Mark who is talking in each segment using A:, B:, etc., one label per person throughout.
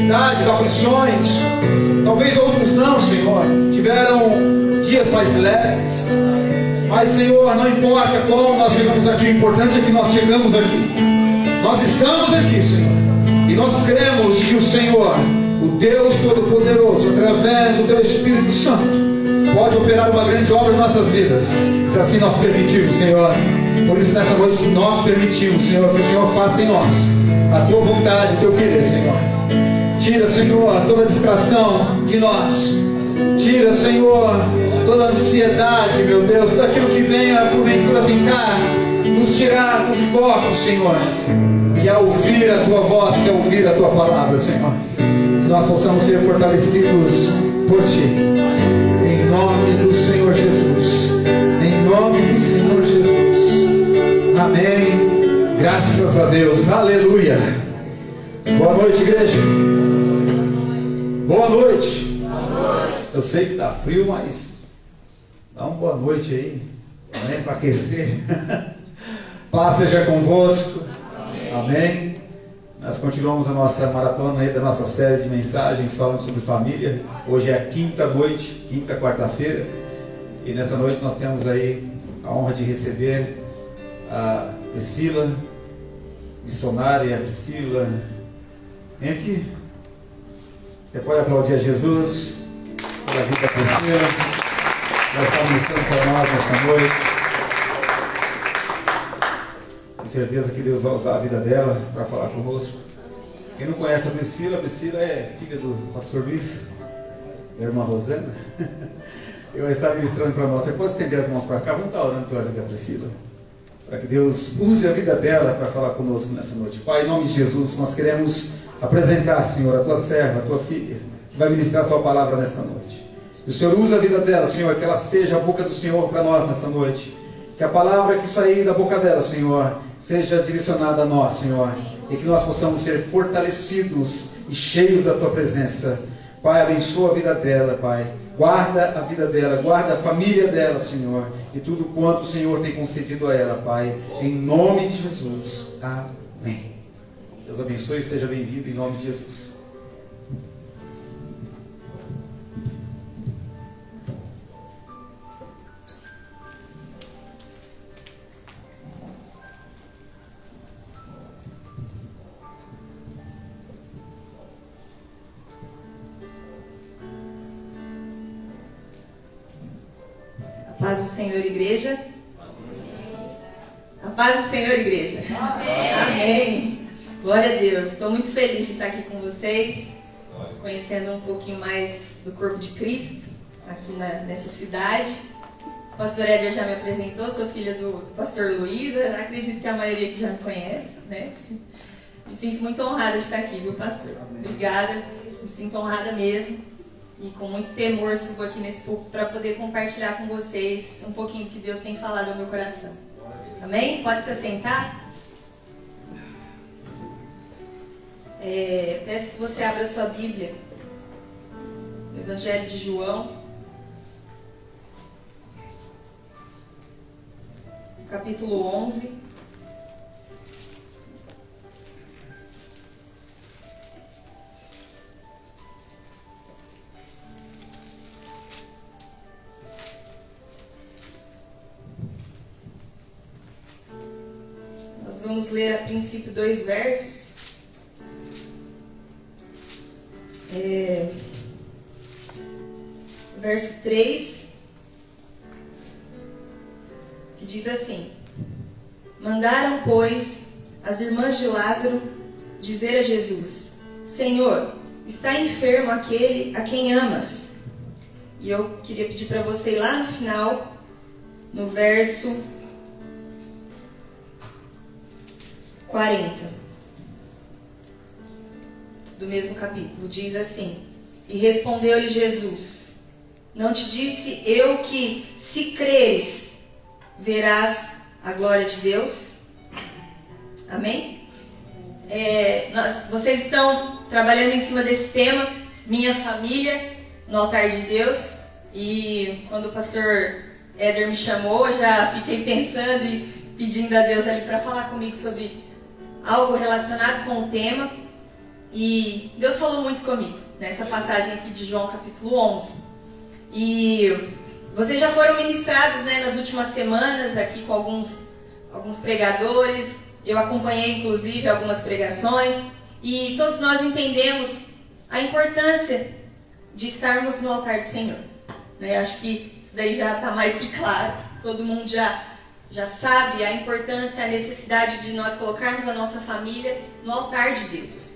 A: dificuldades, aflições. Talvez outros não, Senhor. Tiveram dias mais leves. Mas, Senhor, não importa como nós chegamos aqui, o importante é que nós chegamos aqui. Nós estamos aqui, Senhor. E nós cremos que o Senhor, o Deus Todo-Poderoso, através do Teu Espírito Santo, pode operar uma grande obra em nossas vidas, se assim nós permitirmos, Senhor. Por isso, nessa noite, nós permitimos, Senhor, que o Senhor faça em nós a Tua vontade, o Teu querer, Senhor. Tira, Senhor, toda distração de nós. Tira, Senhor, toda ansiedade, meu Deus, tudo aquilo que venha, porventura, tentar nos tirar do foco, Senhor, que é ouvir a Tua voz, que é ouvir a Tua palavra, Senhor. Que nós possamos ser fortalecidos por Ti. Em nome do Senhor Jesus. Em nome do Senhor Jesus. Amém. Graças a Deus. Aleluia. Boa noite, igreja. Boa noite. Eu sei que está frio, mas dá uma boa noite aí, né, para aquecer. Paz seja convosco. Amém. Nós continuamos a nossa maratona aí da nossa série de mensagens falando sobre família. Hoje é a quinta noite, quinta quarta-feira. E nessa noite nós temos aí a honra de receber a Priscila, missionária Priscila. Vem aqui. Você pode aplaudir a Jesus pela vida da Priscila. Ela está ministrando para nós nesta noite. Tenho certeza que Deus vai usar a vida dela para falar conosco. Quem não conhece a Priscila é filha do pastor Luiz, minha irmã Rosana. Eu vou estar ministrando para nós. Você pode estender as mãos para cá? Vamos estar orando pela vida da Priscila, para que Deus use a vida dela para falar conosco nessa noite. Pai, em nome de Jesus, nós queremos apresentar, Senhor, a Tua serva, a Tua filha, que vai ministrar a Tua palavra nesta noite. E o Senhor usa a vida dela, Senhor, que ela seja a boca do Senhor para nós nessa noite. Que a palavra que sair da boca dela, Senhor, seja direcionada a nós, Senhor. E que nós possamos ser fortalecidos e cheios da Tua presença. Pai, abençoa a vida dela, Pai. Guarda a vida dela, guarda a família dela, Senhor. E tudo quanto o Senhor tem concedido a ela, Pai. Em nome de Jesus. Amém. Deus abençoe e esteja bem-vindo em nome de Jesus.
B: A paz do Senhor, igreja. A paz do Senhor, igreja. Amém. Amém. Glória a Deus. Estou muito feliz de estar aqui com vocês, conhecendo um pouquinho mais do corpo de Cristo aqui nessa cidade. O pastor Éder já me apresentou, sou filha do pastor Luiz. Acredito que a maioria que já me conhece, né? Me sinto muito honrada de estar aqui, viu, pastor? Obrigada, me sinto honrada mesmo. E com muito temor subo aqui nesse púlpito para poder compartilhar com vocês um pouquinho do que Deus tem falado ao meu coração. Amém? Pode se assentar? Peço que você abra sua Bíblia no Evangelho de João, capítulo 11. Nós vamos ler a princípio 2 versos. Verso 3, que diz assim: Mandaram, pois, as irmãs de Lázaro dizer a Jesus: Senhor, está enfermo aquele a quem amas. E eu queria pedir para você ir lá no final, no verso 40 do mesmo capítulo. Diz assim: E respondeu-lhe Jesus: Não te disse eu que, se creres, verás a glória de Deus? Amém? Vocês estão trabalhando em cima desse tema, minha família no altar de Deus. E quando o pastor Éder me chamou, eu já fiquei pensando e pedindo a Deus ali para falar comigo sobre algo relacionado com o tema. E Deus falou muito comigo nessa passagem aqui de João capítulo 11. E vocês já foram ministrados, né, nas últimas semanas aqui com alguns pregadores. Eu acompanhei inclusive algumas pregações. E todos nós entendemos a importância de estarmos no altar do Senhor. Né? Acho que isso daí já está mais que claro. Todo mundo já sabe a importância, a necessidade de nós colocarmos a nossa família no altar de Deus.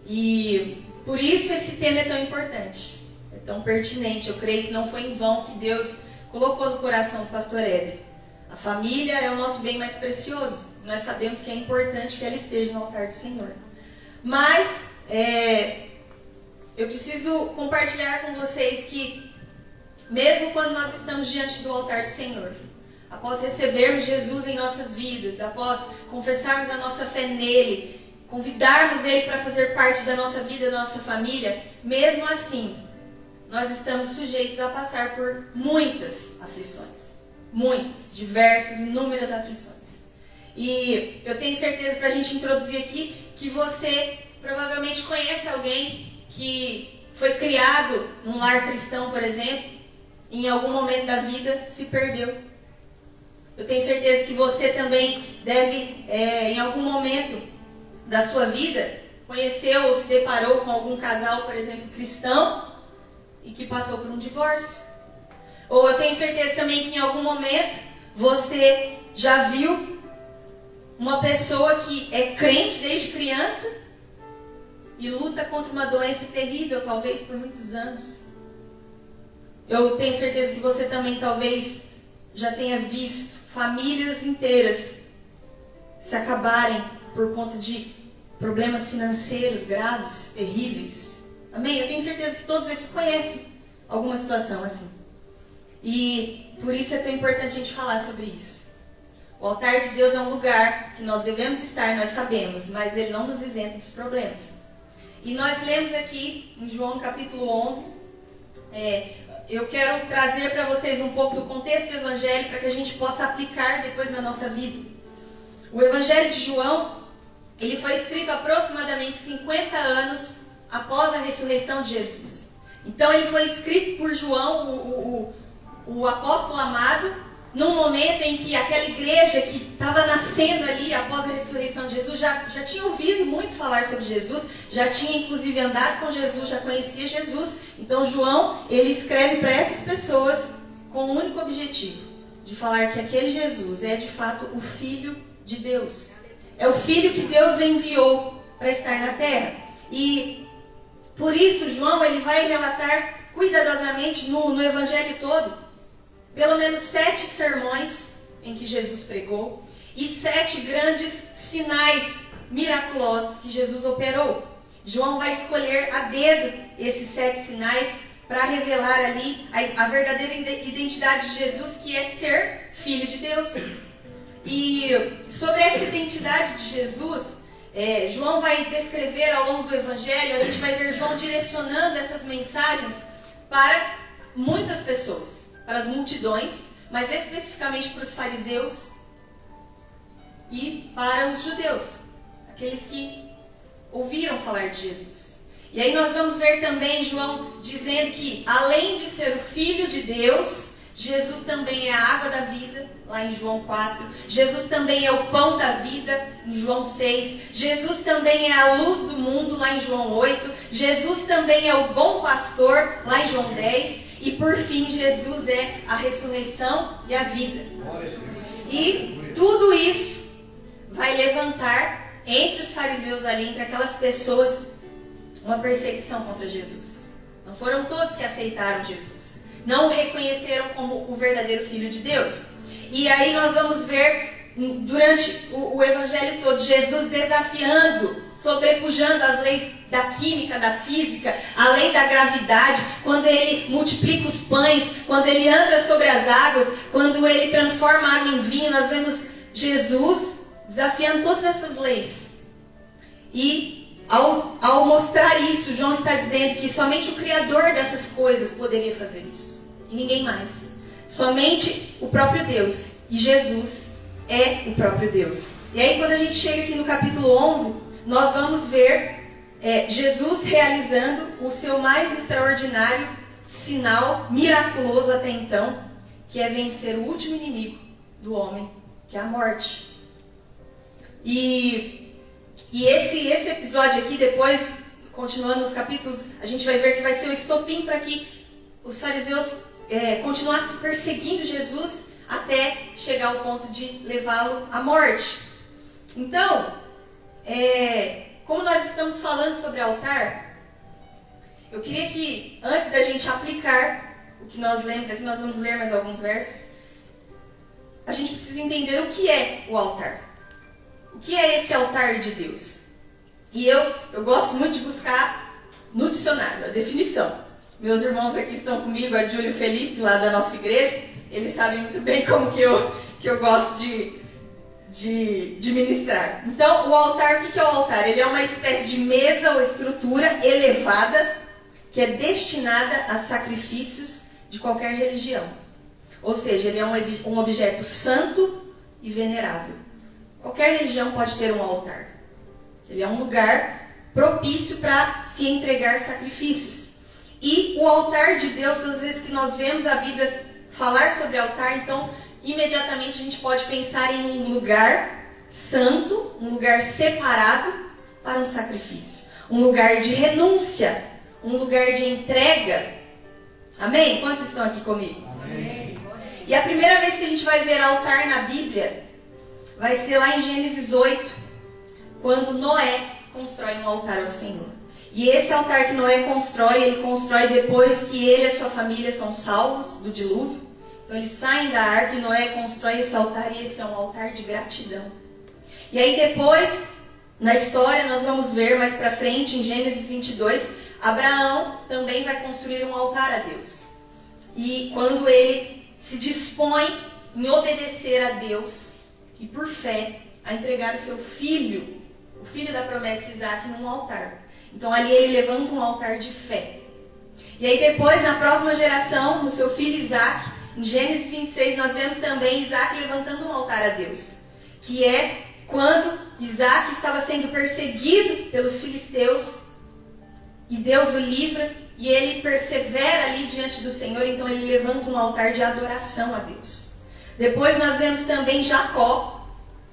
B: E por isso esse tema é tão importante, é tão pertinente. Eu creio que não foi em vão que Deus colocou no coração do pastor Éder. A família é o nosso bem mais precioso. Nós sabemos que é importante que ela esteja no altar do Senhor. Mas eu preciso compartilhar com vocês que mesmo quando nós estamos diante do altar do Senhor, após recebermos Jesus em nossas vidas, após confessarmos a nossa fé nele, convidarmos ele para fazer parte da nossa vida, da nossa família, mesmo assim, nós estamos sujeitos a passar por muitas aflições. Muitas, diversas, inúmeras aflições. E eu tenho certeza, para a gente introduzir aqui, que você provavelmente conhece alguém que foi criado num lar cristão, por exemplo, e em algum momento da vida se perdeu. Eu tenho certeza que você também deve, em algum momento da sua vida, conheceu ou se deparou com algum casal, por exemplo, cristão, e que passou por um divórcio. Ou eu tenho certeza também que em algum momento você já viu uma pessoa que é crente desde criança e luta contra uma doença terrível, talvez por muitos anos. Eu tenho certeza que você também talvez já tenha visto famílias inteiras se acabarem por conta de problemas financeiros graves, terríveis. Amém? Eu tenho certeza que todos aqui conhecem alguma situação assim. E por isso é tão importante a gente falar sobre isso. O altar de Deus é um lugar que nós devemos estar, nós sabemos, mas ele não nos isenta dos problemas. E nós lemos aqui em João capítulo 11, eu quero trazer para vocês um pouco do contexto do Evangelho para que a gente possa aplicar depois na nossa vida. O Evangelho de João, ele foi escrito aproximadamente 50 anos após a ressurreição de Jesus. Então ele foi escrito por João, o apóstolo amado, num momento em que aquela igreja que estava nascendo ali após a ressurreição de Jesus já tinha ouvido muito falar sobre Jesus, já tinha inclusive andado com Jesus, já conhecia Jesus. Então João, ele escreve para essas pessoas com o único objetivo de falar que aquele Jesus é de fato o Filho de Deus. É o Filho que Deus enviou para estar na terra. E por isso João, ele vai relatar cuidadosamente no Evangelho todo pelo menos 7 sermões em que Jesus pregou e 7 grandes sinais miraculosos que Jesus operou. João vai escolher a dedo esses 7 sinais para revelar ali a verdadeira identidade de Jesus, que é ser Filho de Deus. E sobre essa identidade de Jesus, João vai descrever ao longo do Evangelho, a gente vai ver João direcionando essas mensagens para muitas pessoas, para as multidões, mas especificamente para os fariseus e para os judeus, aqueles que ouviram falar de Jesus. E aí nós vamos ver também João dizendo que, além de ser o Filho de Deus, Jesus também é a água da vida, lá em João 4. Jesus também é o pão da vida, em João 6. Jesus também é a luz do mundo, lá em João 8. Jesus também é o bom pastor, lá em João 10. E por fim, Jesus é a ressurreição e a vida. E tudo isso vai levantar entre os fariseus ali, entre aquelas pessoas, uma perseguição contra Jesus. Não foram todos que aceitaram Jesus. Não o reconheceram como o verdadeiro Filho de Deus. E aí nós vamos ver, durante o Evangelho todo, Jesus desafiando, sobrepujando as leis da química, da física, a lei da gravidade, quando ele multiplica os pães, quando ele anda sobre as águas, quando ele transforma a água em vinho. Nós vemos Jesus desafiando todas essas leis. E ao mostrar isso, João está dizendo que somente o Criador dessas coisas poderia fazer isso. E ninguém mais. Somente o próprio Deus. E Jesus é o próprio Deus. E aí quando a gente chega aqui no capítulo 11, nós vamos ver Jesus realizando o seu mais extraordinário sinal, miraculoso até então, que é vencer o último inimigo do homem, que é a morte. E esse episódio aqui, depois, continuando os capítulos, a gente vai ver que vai ser o estopim para que os fariseus continuassem perseguindo Jesus até chegar ao ponto de levá-lo à morte. Então, como nós estamos falando sobre altar, eu queria que, antes da gente aplicar o que nós lemos aqui, nós vamos ler mais alguns versos, a gente precisa entender o que é o altar. O que é esse altar de Deus? E eu gosto muito de buscar no dicionário a definição. Meus irmãos aqui estão comigo, a Júlia e o Felipe, lá da nossa igreja. Eles sabem muito bem como que eu gosto de ministrar. Então, o altar, o que é o altar? Ele é uma espécie de mesa ou estrutura elevada que é destinada a sacrifícios de qualquer religião. Ou seja, ele é um objeto santo e venerável. Qualquer religião pode ter um altar. Ele é um lugar propício para se entregar sacrifícios. E o altar de Deus, todas as vezes que nós vemos a Bíblia falar sobre altar, então imediatamente a gente pode pensar em um lugar santo, um lugar separado para um sacrifício. Um lugar de renúncia, um lugar de entrega. Amém? Quantos estão aqui comigo?
C: Amém.
B: E a primeira vez que a gente vai ver altar na Bíblia vai ser lá em Gênesis 8, quando Noé constrói um altar ao Senhor. E esse altar que Noé constrói, ele constrói depois que ele e a sua família são salvos do dilúvio. Então eles saem da arca e Noé constrói esse altar, e esse é um altar de gratidão. E aí depois, na história, nós vamos ver mais pra frente, em Gênesis 22, Abraão também vai construir um altar a Deus. E quando ele se dispõe em obedecer a Deus e por fé a entregar o seu filho, o filho da promessa Isaac, num altar. Então ali ele levanta um altar de fé. E aí depois, na próxima geração, no seu filho Isaac, em Gênesis 26, nós vemos também Isaac levantando um altar a Deus. Que é quando Isaac estava sendo perseguido pelos filisteus e Deus o livra e ele persevera ali diante do Senhor, então ele levanta um altar de adoração a Deus. Depois nós vemos também Jacó,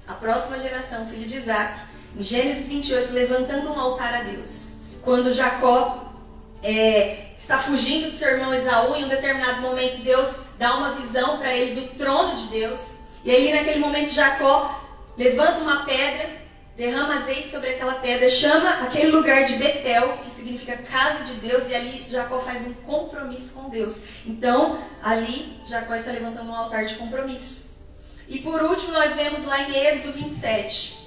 B: a próxima geração, filho de Isaac, em Gênesis 28, levantando um altar a Deus. Quando Jacó está fugindo do seu irmão Esaú, em um determinado momento Deus dá uma visão para ele do trono de Deus. E aí naquele momento Jacó levanta uma pedra, derrama azeite sobre aquela pedra, chama aquele lugar de Betel, que significa casa de Deus, e ali Jacó faz um compromisso com Deus. Então ali Jacó está levantando um altar de compromisso. E por último nós vemos lá em Êxodo 27,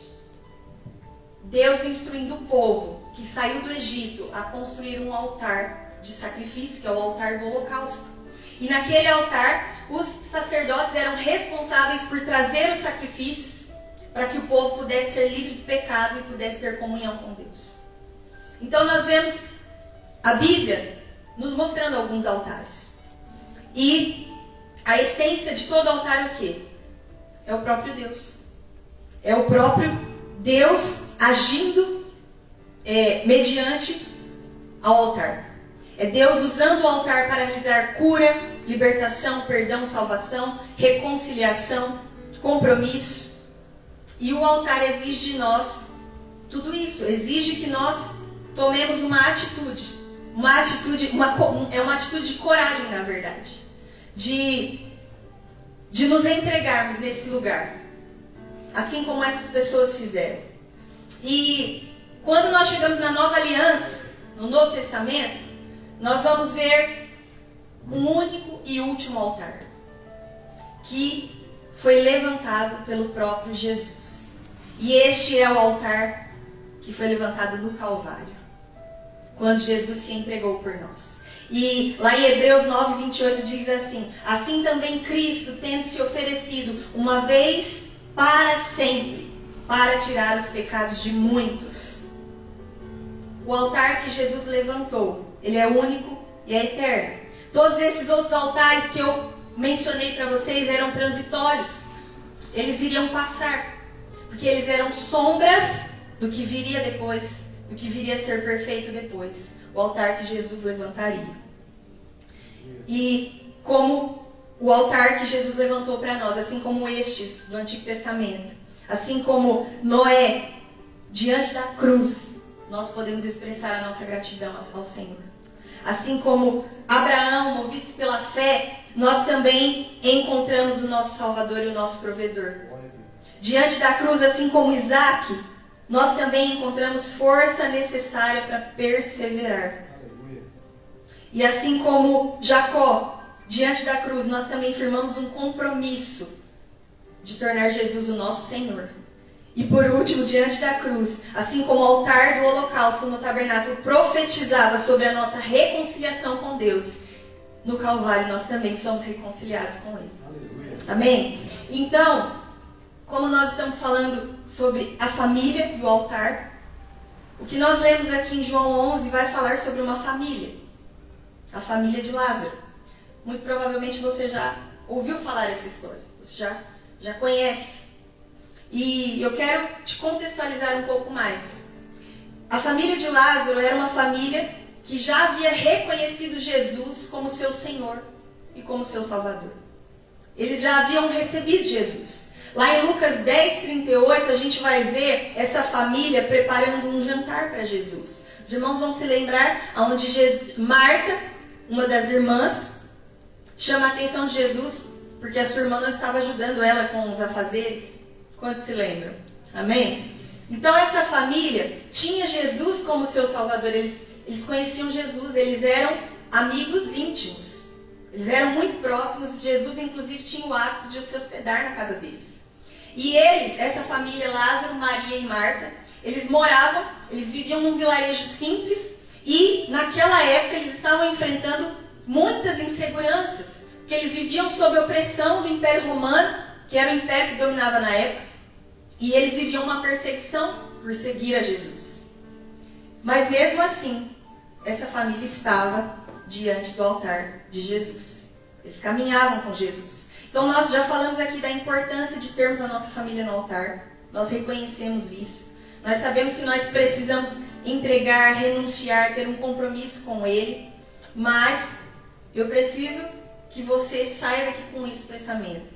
B: Deus instruindo o povo que saiu do Egito a construir um altar de sacrifício, que é o altar do holocausto. E naquele altar, os sacerdotes eram responsáveis por trazer os sacrifícios para que o povo pudesse ser livre do pecado e pudesse ter comunhão com Deus. Então nós vemos a Bíblia nos mostrando alguns altares. E a essência de todo altar é o quê? É o próprio Deus. É o próprio Deus agindo mediante ao altar. É Deus usando o altar para realizar cura, libertação, perdão, salvação, reconciliação, compromisso. E o altar exige de nós tudo isso. Exige que nós tomemos uma atitude. É uma atitude de coragem, na verdade. De nos entregarmos nesse lugar. Assim como essas pessoas fizeram. E quando nós chegamos na Nova Aliança, no Novo Testamento, nós vamos ver um único e último altar, que foi levantado pelo próprio Jesus. E este é o altar que foi levantado no Calvário, quando Jesus se entregou por nós. E lá em Hebreus 9, 28 diz assim: assim também Cristo, tendo se oferecido uma vez para sempre, para tirar os pecados de muitos. O altar que Jesus levantou, ele é único e é eterno. Todos esses outros altares que eu mencionei para vocês eram transitórios. Eles iriam passar, porque eles eram sombras do que viria depois do que viria a ser perfeito depois, o altar que Jesus levantaria. E como o altar que Jesus levantou para nós, assim como estes do Antigo Testamento, assim como Noé, diante da cruz, nós podemos expressar a nossa gratidão ao Senhor. Assim como Abraão, movidos pela fé, nós também encontramos o nosso Salvador e o nosso provedor. Diante da cruz, assim como Isaac, nós também encontramos força necessária para perseverar. E assim como Jacó, diante da cruz, nós também firmamos um compromisso de tornar Jesus o nosso Senhor. E por último, diante da cruz, assim como o altar do holocausto no tabernáculo profetizava sobre a nossa reconciliação com Deus, no Calvário nós também somos reconciliados com Ele. Aleluia. Amém? Então, como nós estamos falando sobre a família e o altar, o que nós lemos aqui em João 11 vai falar sobre uma família. A família de Lázaro. Muito provavelmente você já ouviu falar essa história. Você já conhece. E eu quero te contextualizar um pouco mais. A família de Lázaro era uma família que já havia reconhecido Jesus como seu Senhor e como seu Salvador. Eles já haviam recebido Jesus. Lá em Lucas 10:38, a gente vai ver essa família preparando um jantar para Jesus. Os irmãos vão se lembrar onde Marta, uma das irmãs, chama a atenção de Jesus porque a sua irmã não estava ajudando ela com os afazeres. Quantos se lembram? Amém? Então essa família tinha Jesus como seu Salvador. Eles conheciam Jesus, eles eram amigos íntimos. Eles eram muito próximos. Jesus, inclusive, tinha o hábito de se hospedar na casa deles. E eles, essa família, Lázaro, Maria e Marta, eles viviam num vilarejo simples e naquela época eles estavam enfrentando muitas inseguranças, porque eles viviam sob a opressão do Império Romano, que era o império que dominava na época, e eles viviam uma perseguição por seguir a Jesus. Mas mesmo assim, essa família estava diante do altar de Jesus. Eles caminhavam com Jesus. Então nós já falamos aqui da importância de termos a nossa família no altar. Nós reconhecemos isso. Nós sabemos que nós precisamos entregar, renunciar, ter um compromisso com Ele. Mas eu preciso que você saia daqui com esse pensamento.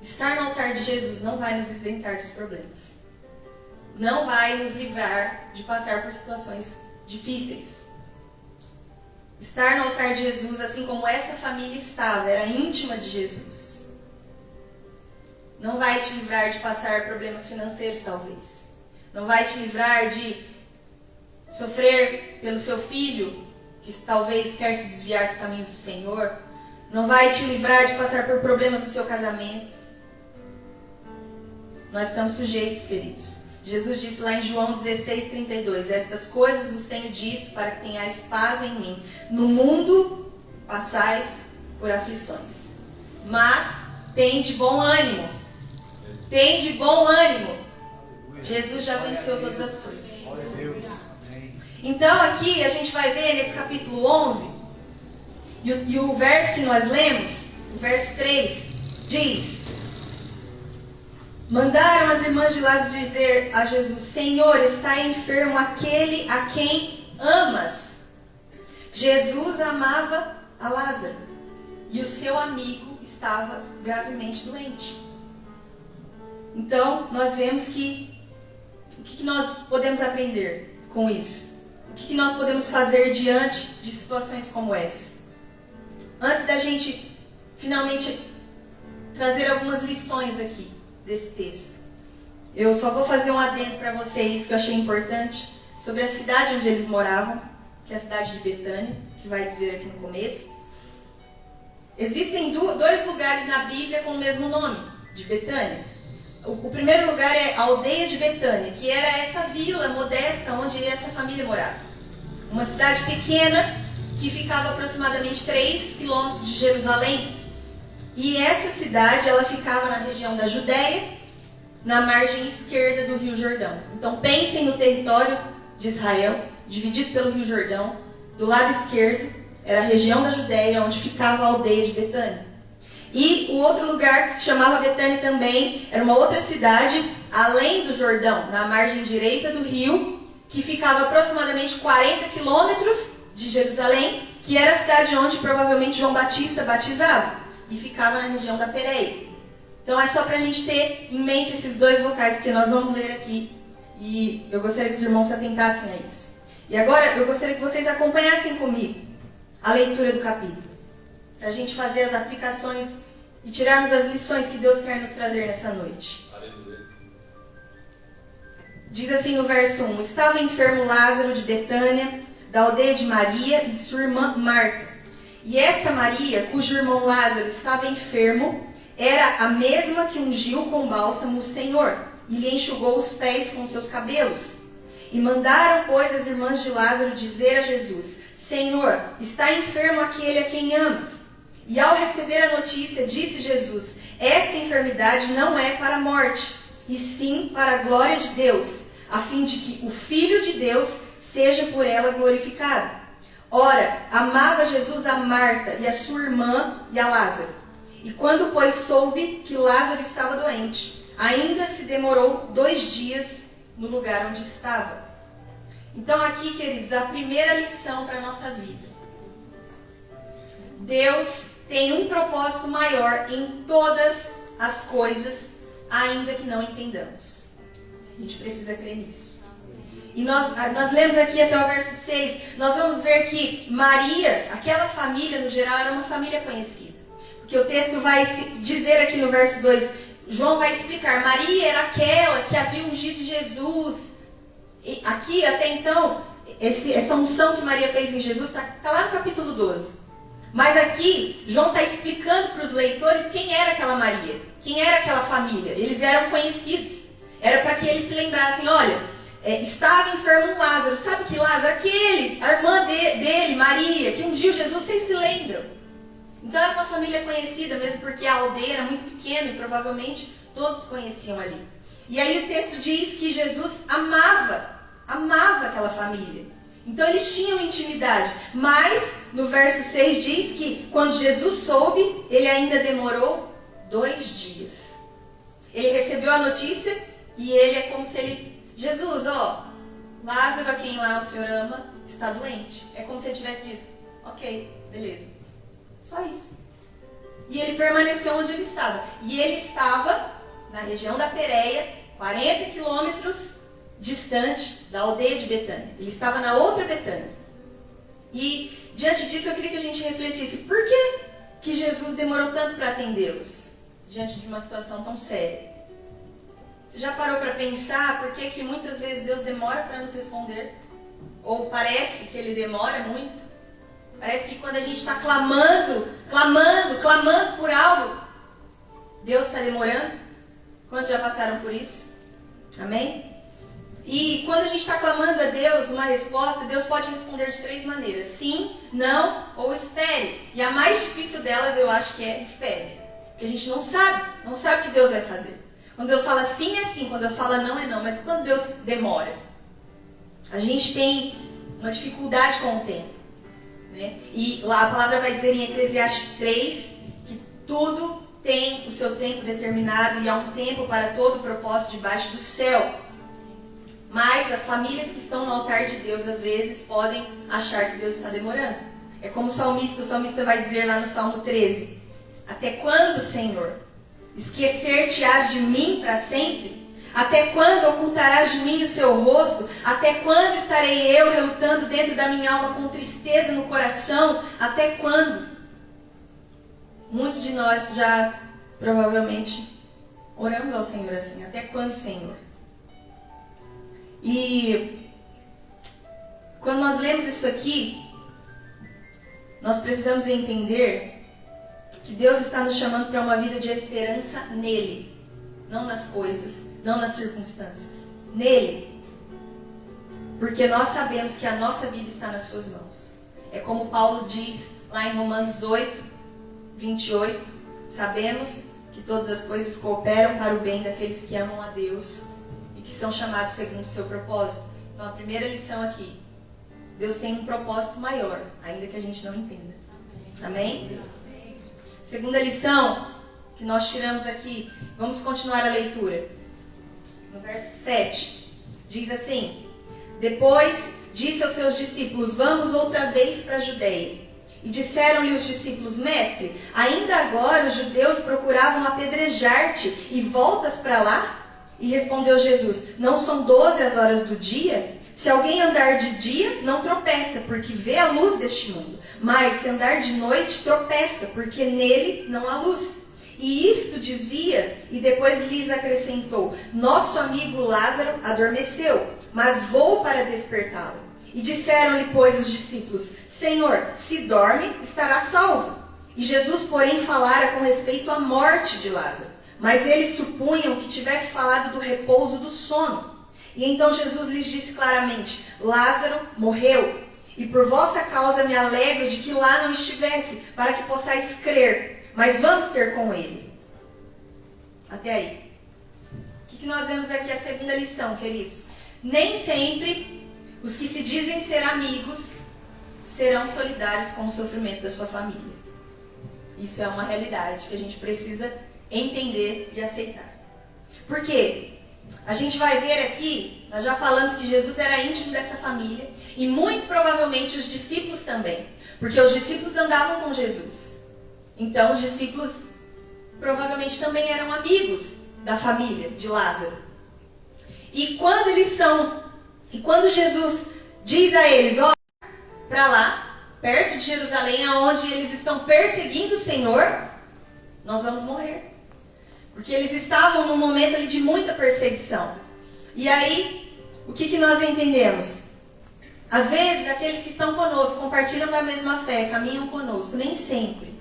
B: Estar no altar de Jesus não vai nos isentar dos problemas. Não vai nos livrar de passar por situações difíceis. Estar no altar de Jesus, assim como essa família estava, era íntima de Jesus. Não vai te livrar de passar problemas financeiros, talvez. Não vai te livrar de sofrer pelo seu filho, que talvez quer se desviar dos caminhos do Senhor. Não vai te livrar de passar por problemas no seu casamento. Nós estamos sujeitos, queridos. Jesus disse lá em João 16:32, estas coisas vos tenho dito para que tenhais paz em mim. No mundo passais por aflições. Mas tende bom ânimo. Tende bom ânimo. Jesus já venceu todas as coisas. Então aqui a gente vai ver nesse capítulo 11, e o verso que nós lemos, o verso 3, diz: mandaram as irmãs de Lázaro dizer a Jesus: Senhor, está enfermo aquele a quem amas. Jesus amava a Lázaro e o seu amigo estava gravemente doente. Então nós vemos que o que nós podemos aprender com isso? O que nós podemos fazer diante de situações como essa? Antes da gente finalmente trazer algumas lições aqui desse texto, eu só vou fazer um adendo para vocês que eu achei importante sobre a cidade onde eles moravam, que é a cidade de Betânia, que vai dizer aqui no começo. Existem dois lugares na Bíblia com o mesmo nome, de Betânia. O primeiro lugar é a aldeia de Betânia, que era essa vila modesta onde essa família morava. Uma cidade pequena que ficava aproximadamente 3 quilômetros de Jerusalém. E essa cidade, ela ficava na região da Judéia, na margem esquerda do Rio Jordão. Então pensem no território de Israel, dividido pelo Rio Jordão. Do lado esquerdo era a região da Judéia, onde ficava a aldeia de Betânia. E o outro lugar que se chamava Betânia também, era uma outra cidade, além do Jordão, na margem direita do rio, que ficava aproximadamente 40 quilômetros de Jerusalém, que era a cidade onde provavelmente João Batista batizava, e ficava na região da Pérea. Então é só para a gente ter em mente esses dois locais, porque nós vamos ler aqui, e eu gostaria que os irmãos se atentassem a isso. E agora eu gostaria que vocês acompanhassem comigo a leitura do capítulo, para a gente fazer as aplicações e tirarmos as lições que Deus quer nos trazer nessa noite.
C: Aleluia.
B: Diz assim no verso 1: Estava enfermo Lázaro de Betânia, da aldeia de Maria e de sua irmã Marta. E esta Maria, cujo irmão Lázaro estava enfermo, era a mesma que ungiu com bálsamo o Senhor, e lhe enxugou os pés com seus cabelos. E mandaram, pois, as irmãs de Lázaro dizer a Jesus: Senhor, está enfermo aquele a quem amas. E ao receber a notícia, disse Jesus: Esta enfermidade não é para a morte, e sim para a glória de Deus, a fim de que o Filho de Deus seja por ela glorificado. Ora, amava Jesus a Marta e a sua irmã e a Lázaro. E quando, pois, soube que Lázaro estava doente, ainda se demorou 2 dias no lugar onde estava. Então aqui, queridos, a primeira lição para a nossa vida. Deus tem um propósito maior em todas as coisas, ainda que não entendamos. A gente precisa crer nisso. E nós lemos aqui até o verso 6, nós vamos ver que Maria, aquela família no geral, era uma família conhecida. Porque o texto vai dizer aqui no verso 2, João vai explicar, Maria era aquela que havia ungido Jesus. E aqui, até então, essa unção que Maria fez em Jesus está lá no capítulo 12. Mas aqui, João está explicando para os leitores quem era aquela Maria, quem era aquela família. Eles eram conhecidos. Era para que eles se lembrassem, olha, estava enfermo um Lázaro. Sabe que Lázaro? Aquele, a irmã dele, Maria, que ungiu Jesus, vocês se lembram? Então era uma família conhecida, mesmo porque a aldeia era muito pequena e provavelmente todos conheciam ali. E aí o texto diz que Jesus amava aquela família. Então eles tinham intimidade. Mas no verso 6 diz que quando Jesus soube, ele ainda demorou 2 dias. Ele recebeu a notícia e ele é como se ele... Jesus, Lázaro, a quem lá o Senhor ama, está doente. É como se ele tivesse dito, ok, beleza. Só isso. E ele permaneceu onde ele estava. E ele estava na região da Pérea, 40 quilômetros distante da aldeia de Betânia. Ele estava na outra Betânia. E diante disso eu queria que a gente refletisse. Por que Jesus demorou tanto para atendê-los? Diante de uma situação tão séria. Você já parou para pensar por que muitas vezes Deus demora para nos responder? Ou parece que Ele demora muito? Parece que quando a gente está clamando por algo, Deus está demorando. Quantos já passaram por isso? Amém? E quando a gente está clamando a Deus uma resposta, Deus pode responder de 3 maneiras. Sim, não ou espere. E a mais difícil delas eu acho que é espere. Porque a gente não sabe o que Deus vai fazer. Quando Deus fala sim é sim, quando Deus fala não é não. Mas quando Deus demora, a gente tem uma dificuldade com o tempo. Né? E lá a palavra vai dizer em Eclesiastes 3 que tudo tem o seu tempo determinado e há um tempo para todo o propósito debaixo do céu. Mas as famílias que estão no altar de Deus às vezes podem achar que Deus está demorando. É como o salmista vai dizer lá no Salmo 13: Até quando, Senhor, esquecer-te-ás de mim para sempre? Até quando ocultarás de mim o seu rosto? Até quando estarei eu relutando dentro da minha alma com tristeza no coração? Até quando? Muitos de nós já provavelmente oramos ao Senhor assim. Até quando, Senhor? E quando nós lemos isso aqui, nós precisamos entender que Deus está nos chamando para uma vida de esperança nele, não nas coisas, não nas circunstâncias, nele. Porque nós sabemos que a nossa vida está nas suas mãos. É como Paulo diz lá em Romanos 8, 28, sabemos que todas as coisas cooperam para o bem daqueles que amam a Deus e que são chamados segundo o seu propósito. Então a primeira lição aqui, Deus tem um propósito maior, ainda que a gente não entenda. Amém? Segunda lição que nós tiramos aqui, vamos continuar a leitura. No verso 7, diz assim: Depois disse aos seus discípulos: Vamos outra vez para a Judeia. E disseram-lhe os discípulos: Mestre, ainda agora os judeus procuravam apedrejar-te e voltas para lá? E respondeu Jesus: Não são 12 as horas do dia? Se alguém andar de dia, não tropeça, porque vê a luz deste mundo. Mas se andar de noite, tropeça, porque nele não há luz. E isto dizia, e depois lhes acrescentou: Nosso amigo Lázaro adormeceu, mas vou para despertá-lo. E disseram-lhe, pois, os discípulos: Senhor, se dorme, estará salvo. E Jesus, porém, falara com respeito à morte de Lázaro. Mas eles supunham que tivesse falado do repouso do sono. E então Jesus lhes disse claramente: Lázaro morreu, e por vossa causa me alegro de que lá não estivesse, para que possais crer. Mas vamos ter com ele. Até aí. O que nós vemos aqui? A segunda lição, queridos. Nem sempre os que se dizem ser amigos serão solidários com o sofrimento da sua família. Isso é uma realidade que a gente precisa entender e aceitar. Por quê? A gente vai ver aqui, nós já falamos que Jesus era íntimo dessa família, e muito provavelmente os discípulos também, porque os discípulos andavam com Jesus. Então os discípulos provavelmente também eram amigos da família de Lázaro. E quando Jesus diz a eles: ó, para lá, perto de Jerusalém, aonde eles estão perseguindo o Senhor, nós vamos morrer. Porque eles estavam num momento ali de muita perseguição. E aí, o que nós entendemos? Às vezes, aqueles que estão conosco, compartilham da mesma fé, caminham conosco, nem sempre.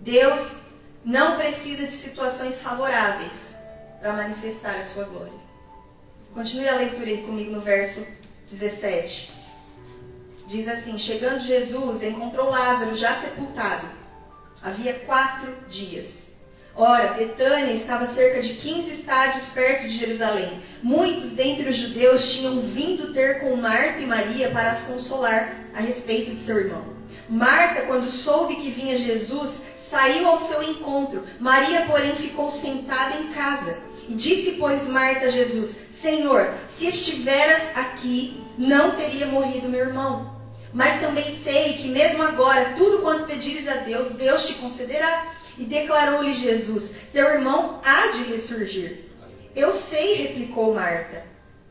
B: Deus não precisa de situações favoráveis para manifestar a sua glória. Continue a leitura aí comigo no verso 17. Diz assim: Chegando Jesus, encontrou Lázaro já sepultado. Havia 4 dias. Ora, Betânia estava a cerca de 15 estádios perto de Jerusalém. Muitos dentre os judeus tinham vindo ter com Marta e Maria para as consolar a respeito de seu irmão. Marta, quando soube que vinha Jesus, saiu ao seu encontro. Maria, porém, ficou sentada em casa. E disse, pois, Marta a Jesus: Senhor, se estiveras aqui, não teria morrido meu irmão. Mas também sei que mesmo agora, tudo quanto pedires a Deus, Deus te concederá. E declarou-lhe Jesus: Teu irmão há de ressurgir. Eu sei, replicou Marta,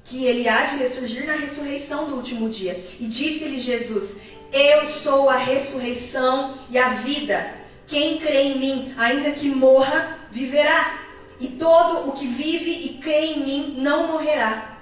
B: que ele há de ressurgir na ressurreição do último dia. E disse-lhe Jesus: Eu sou a ressurreição e a vida. Quem crê em mim, ainda que morra, viverá. E todo o que vive e crê em mim não morrerá.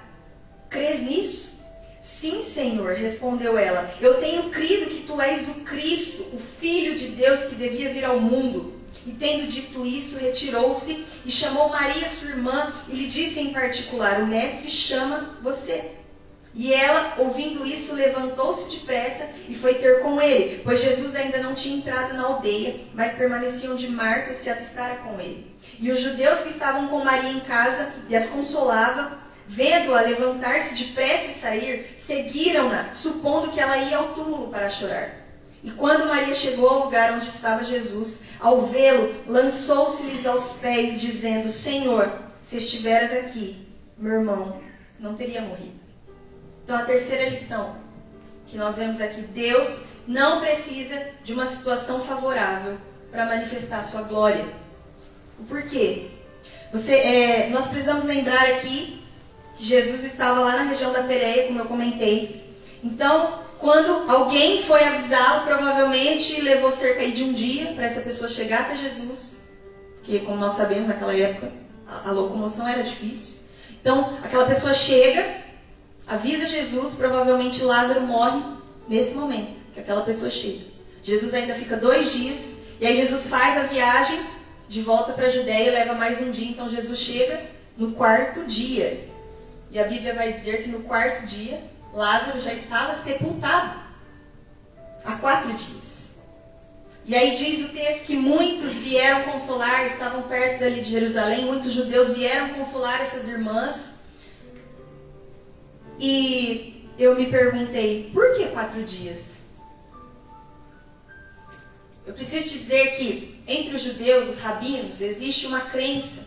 B: Crês nisso? Sim, Senhor, respondeu ela. Eu tenho crido que tu és o Cristo, o Filho de Deus que devia vir ao mundo. E tendo dito isso, retirou-se e chamou Maria, sua irmã, e lhe disse em particular: O mestre chama você. E ela, ouvindo isso, levantou-se depressa e foi ter com ele, pois Jesus ainda não tinha entrado na aldeia, mas permanecia onde Marta se avistara com ele. E os judeus que estavam com Maria em casa e as consolava, vendo-a levantar-se depressa e sair, seguiram-na, supondo que ela ia ao túmulo para chorar. E quando Maria chegou ao lugar onde estava Jesus, ao vê-lo, lançou-se-lhes aos pés, dizendo: Senhor, se estiveras aqui, meu irmão não teria morrido. Então, a terceira lição que nós vemos aqui: Deus não precisa de uma situação favorável para manifestar a sua glória. O porquê? Nós precisamos lembrar aqui que Jesus estava lá na região da Pérea, como eu comentei. Então, quando alguém foi avisá-lo, provavelmente levou cerca de um dia para essa pessoa chegar até Jesus, porque, como nós sabemos, naquela época a locomoção era difícil. Então, aquela pessoa chega, avisa Jesus, provavelmente Lázaro morre nesse momento que aquela pessoa chega. Jesus ainda fica 2 dias, e aí Jesus faz a viagem de volta para a Judéia, leva mais um dia. Então Jesus chega no 4º dia, e a Bíblia vai dizer que no 4º dia Lázaro já estava sepultado há 4 dias. E aí diz o texto que muitos vieram consolar, estavam perto ali de Jerusalém, muitos judeus vieram consolar essas irmãs. E eu me perguntei: por que 4 dias? Eu preciso te dizer que entre os judeus, os rabinos, existe uma crença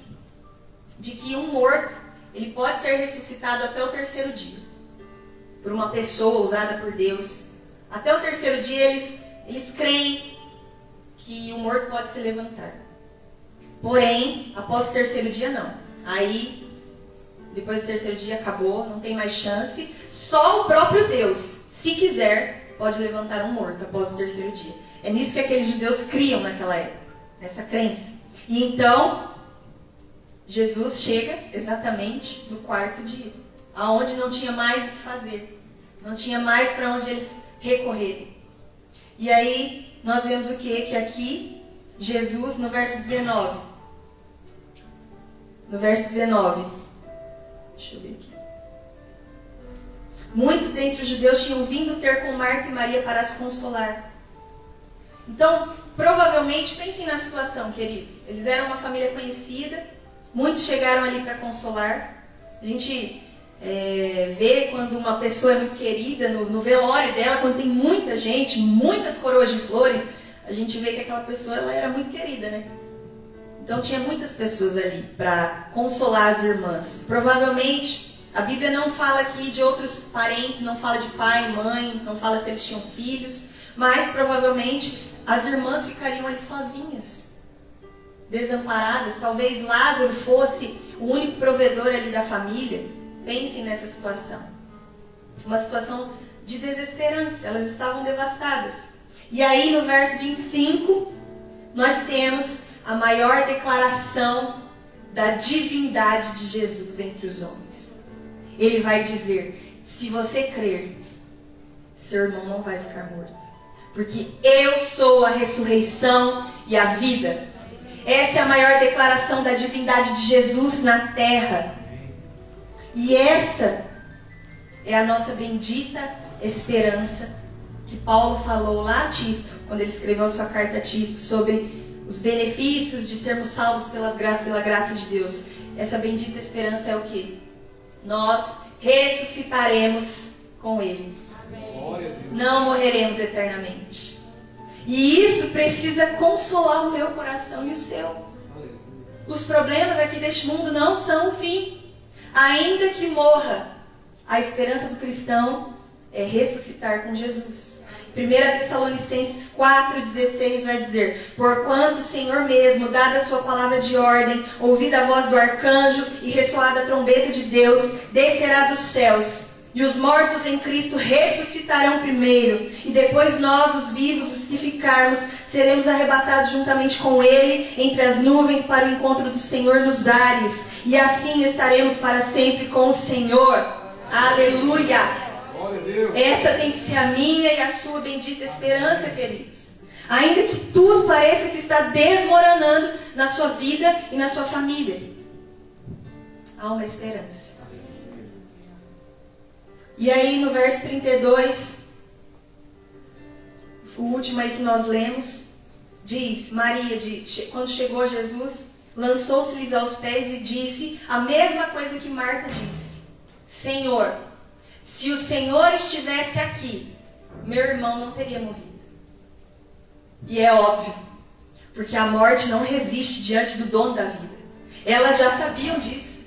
B: de que um morto, ele pode ser ressuscitado até o terceiro dia, por uma pessoa usada por Deus. Até o terceiro dia eles creem que o morto pode se levantar. Porém, após o terceiro dia não. Aí, depois do terceiro dia acabou, não tem mais chance. Só o próprio Deus, se quiser, pode levantar um morto após o terceiro dia. É nisso que aqueles judeus criam naquela época, nessa crença. E então, Jesus chega exatamente no quarto dia, aonde não tinha mais o que fazer, não tinha mais para onde eles recorrerem. E aí nós vemos o quê? Que aqui Jesus, no verso 19, deixa eu ver aqui. Muitos dentre os judeus tinham vindo ter com Marta e Maria para as consolar. Então, provavelmente, pensem na situação, queridos. Eles eram uma família conhecida, muitos chegaram ali para consolar. A gente vê quando uma pessoa é muito querida, no velório dela, quando tem muita gente, muitas coroas de flores, a gente vê que aquela pessoa ela era muito querida, né? Então tinha muitas pessoas ali para consolar as irmãs. Provavelmente, a Bíblia não fala aqui de outros parentes, não fala de pai, mãe, não fala se eles tinham filhos, mas provavelmente as irmãs ficariam ali sozinhas, desamparadas. Talvez Lázaro fosse o único provedor ali da família. Pensem nessa situação. Uma situação de desesperança. Elas estavam devastadas. E aí no verso 25, nós temos a maior declaração da divindade de Jesus entre os homens. Ele vai dizer: se você crer, seu irmão não vai ficar morto. Porque eu sou a ressurreição e a vida. Essa é a maior declaração da divindade de Jesus na terra. E essa é a nossa bendita esperança que Paulo falou lá a Tito, quando ele escreveu a sua carta a Tito, sobre os benefícios de sermos salvos pela graça de Deus. Essa bendita esperança é o quê? Nós ressuscitaremos com Ele. Não morreremos eternamente. E isso precisa consolar o meu coração e o seu. Os problemas aqui deste mundo não são o fim. Ainda que morra, a esperança do cristão é ressuscitar com Jesus. 1 Tessalonicenses 4,16 vai dizer: porquanto o Senhor mesmo, dada a sua palavra de ordem, ouvida a voz do arcanjo e ressoada a trombeta de Deus, descerá dos céus, e os mortos em Cristo ressuscitarão primeiro, e depois nós, os vivos, os que ficarmos, seremos arrebatados juntamente com Ele entre as nuvens para o encontro do Senhor nos ares, e assim estaremos para sempre com o Senhor. Aleluia! Essa tem que ser a minha e a sua bendita esperança, queridos. Ainda que tudo pareça que está desmoronando na sua vida e na sua família, há uma esperança. E aí no verso 32, o último aí que nós lemos, diz: Maria, quando chegou a Jesus, lançou-se-lhes aos pés e disse a mesma coisa que Marta disse: Senhor, se o Senhor estivesse aqui, meu irmão não teria morrido. E é óbvio, porque a morte não resiste diante do dono da vida. Elas já sabiam disso.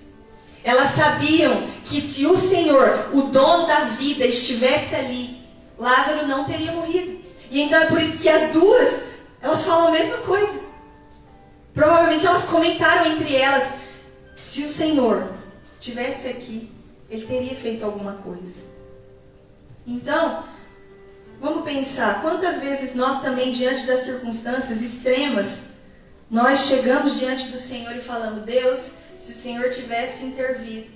B: Elas sabiam que se o Senhor, o dono da vida, estivesse ali, Lázaro não teria morrido. E então é por isso que as duas, elas falam a mesma coisa. Provavelmente elas comentaram entre elas: se o Senhor estivesse aqui, Ele teria feito alguma coisa. Então, vamos pensar, quantas vezes nós também, diante das circunstâncias extremas, nós chegamos diante do Senhor e falamos: Deus, se o Senhor tivesse intervido,